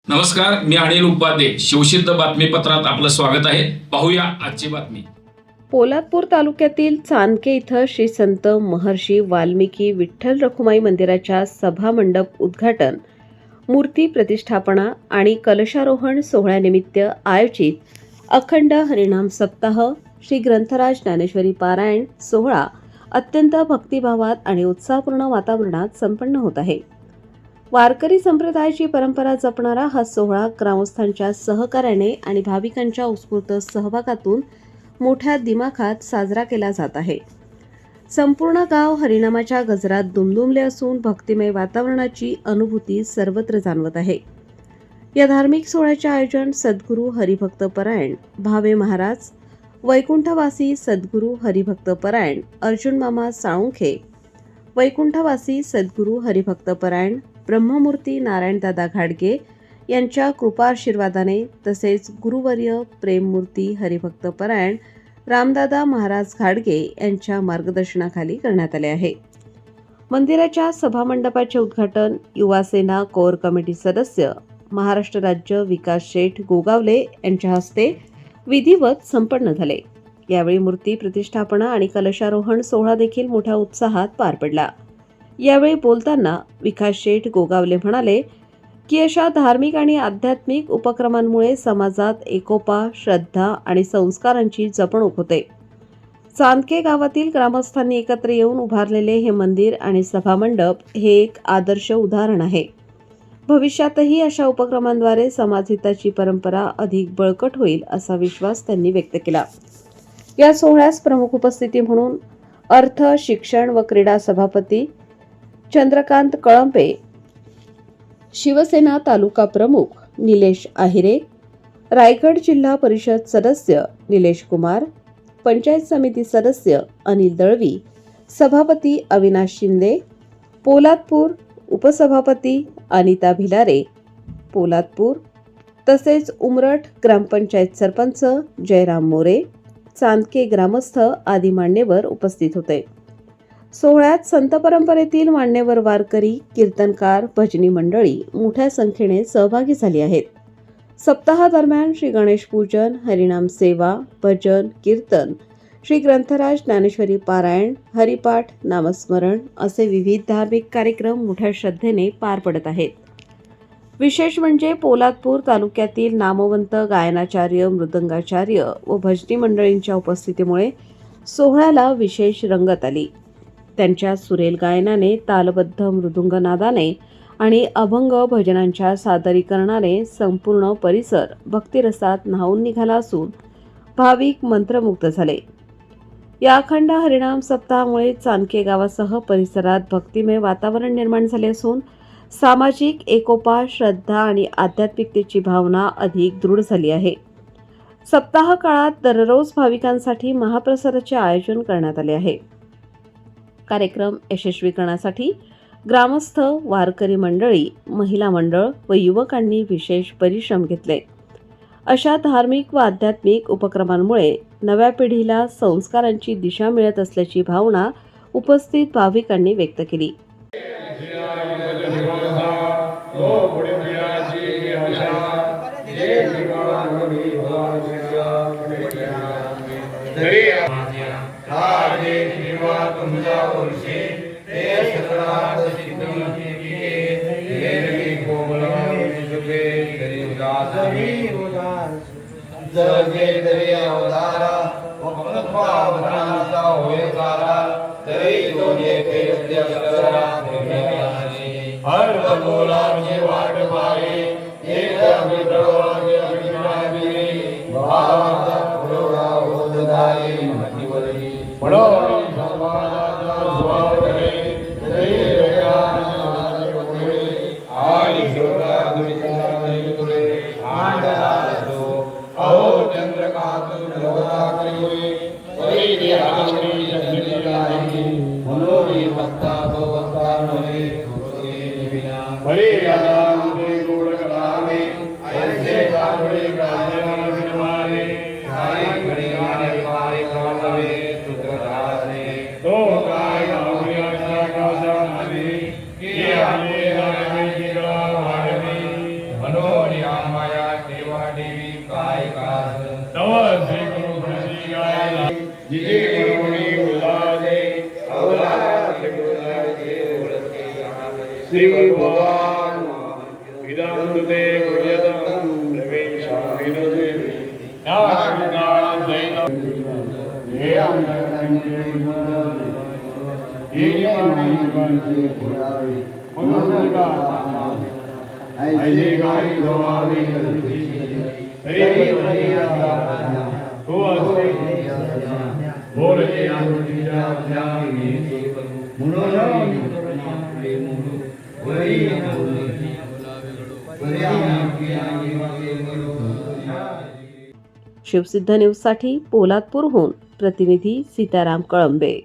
नमस्कार, मी अनिल उपाध्ये. शिवसिद्ध बातमीपत्रात आपलं स्वागत आहे. पाहूया आजची बातमी. पोलादपूर तालुक्यातील चांदके इथं श्री संत महर्षी वाल्मिकी विठ्ठल रखुमाई मंदिराच्या सभा मंडप उद्घाटन, मूर्ती प्रतिष्ठापना आणि कलशारोहण सोहळ्यानिमित्त आयोजित अखंड हरिनाम सप्ताह, श्री ग्रंथराज ज्ञानेश्वरी पारायण सोहळा अत्यंत भक्तिभावात आणि उत्साहपूर्ण वातावरणात संपन्न होत आहे. वारकरी संप्रदायाची परंपरा जपणारा हा सोहळा ग्रामस्थांच्या सहकार्याने आणि भाविकांच्या उत्स्फूर्त सहभागातून मोठ्या दिमाखात साजरा केला जात आहे. संपूर्ण गाव हरिनामाच्या गजरात दुमदुमले असून भक्तिमय वातावरणाची अनुभूती सर्वत्र जाणवत आहे. या धार्मिक सोहळ्याचे आयोजन सद्गुरू हरिभक्त परायण भावे महाराज, वैकुंठवासी सद्गुरू हरिभक्त परायण अर्जुन मामा साळुंखे, वैकुंठवासी सद्गुरू हरिभक्त परायण ब्रह्ममूर्ती नारायणदादा घाडगे यांच्या कृपाआशीर्वादाने तसेच गुरुवर्य प्रेममूर्ती हरिभक्त परायण रामदादा महाराज घाडगे यांच्या मार्गदर्शनाखाली करण्यात आले आहे. मंदिराच्या सभामंडपाचे उद्घाटन युवासेना कोर कमिटी सदस्य महाराष्ट्र राज्य विकास शेठ गोगावले यांच्या हस्ते विधिवत संपन्न झाले. यावेळी मूर्ती प्रतिष्ठापना आणि कलशारोहण सोहळा देखील मोठ्या उत्साहात पार पडला. यावेळी बोलताना विकास शेठ गोगावले म्हणाले की अशा धार्मिक आणि आध्यात्मिक उपक्रमांमुळे समाजात एकोपा, श्रद्धा आणि संस्कारांची जपणूक होते. चांदके गावातील ग्रामस्थांनी एकत्र येऊन उभारलेले हे मंदिर आणि सभामंडप हे एक आदर्श उदाहरण आहे. भविष्यातही अशा उपक्रमांद्वारे समाजहिताची परंपरा अधिक बळकट होईल असा विश्वास त्यांनी व्यक्त केला. या सोहळ्यास प्रमुख उपस्थिती म्हणून अर्थ, शिक्षण व क्रीडा सभापती चंद्रकांत कळंबे, शिवसेना तालुका प्रमुख निलेश आहिरे, रायगड जिल्हा परिषद सदस्य निलेश कुमार, पंचायत समिती सदस्य अनिल दळवी, सभापती अविनाश शिंदे, पोलादपूर उपसभापती अनिता भिलारे, पोलादपूर तसेच उमरठ ग्रामपंचायत सरपंच जयराम मोरे, चांदके ग्रामस्थ आदी मान्यवर उपस्थित होते. सोहळ्यात संत परंपरेतील मान्यवर वारकरी, कीर्तनकार, भजनी मंडळी मोठ्या संख्येने सहभागी झाली आहेत. सप्ताहादरम्यान श्री गणेश पूजन, हरिनाम सेवा, भजन, कीर्तन, श्री ग्रंथराज ज्ञानेश्वरी पारायण, हरिपाठ, नामस्मरण असे विविध धार्मिक कार्यक्रम मोठ्या श्रद्धेने पार पडत आहेत. विशेष म्हणजे पोलादपूर तालुक्यातील नामवंत गायनाचार्य, मृदंगाचार्य व भजनी मंडळींच्या उपस्थितीमुळे सोहळ्याला विशेष रंगत आली. त्यांच्या सुरेल गायनाने, तालबद्ध मृदुंगनादाने आणि अभंग भजनांच्या सादरीकरणाने संपूर्ण परिसर भक्तिरसात न्हाऊन निघाला असून भाविक मंत्रमुग्ध झाले. या अखंड हरिनाम सप्ताहामुळे चांदके गावासह परिसरात भक्तिमय वातावरण निर्माण झाले असून सामाजिक एकोपा, श्रद्धा आणि आध्यात्मिकतेची भावना अधिक दृढ झाली आहे. सप्ताह काळात दररोज भाविकांसाठी महाप्रसादाचे आयोजन करण्यात आले आहे. कार्यक्रम यशस्वी करण्यासाठी ग्रामस्थ, वारकरी मंडळी, महिला मंडळ व युवकांनी विशेष परिश्रम घेतले. अशा धार्मिक व आध्यात्मिक उपक्रमांमुळे नव्या पिढीला संस्कारांची दिशा मिळत असल्याची भावना उपस्थित भाविकांनी व्यक्त केली. बड़े जिथे मनोनी उल्लासे अवलासे श्री भगवान विदांतते गुह्यतम प्रवेशामि देवी नारायण जैन हे शिवसिद्ध न्यूजसाठी पोलादपूरहून प्रतिनिधी सीताराम कळंबे.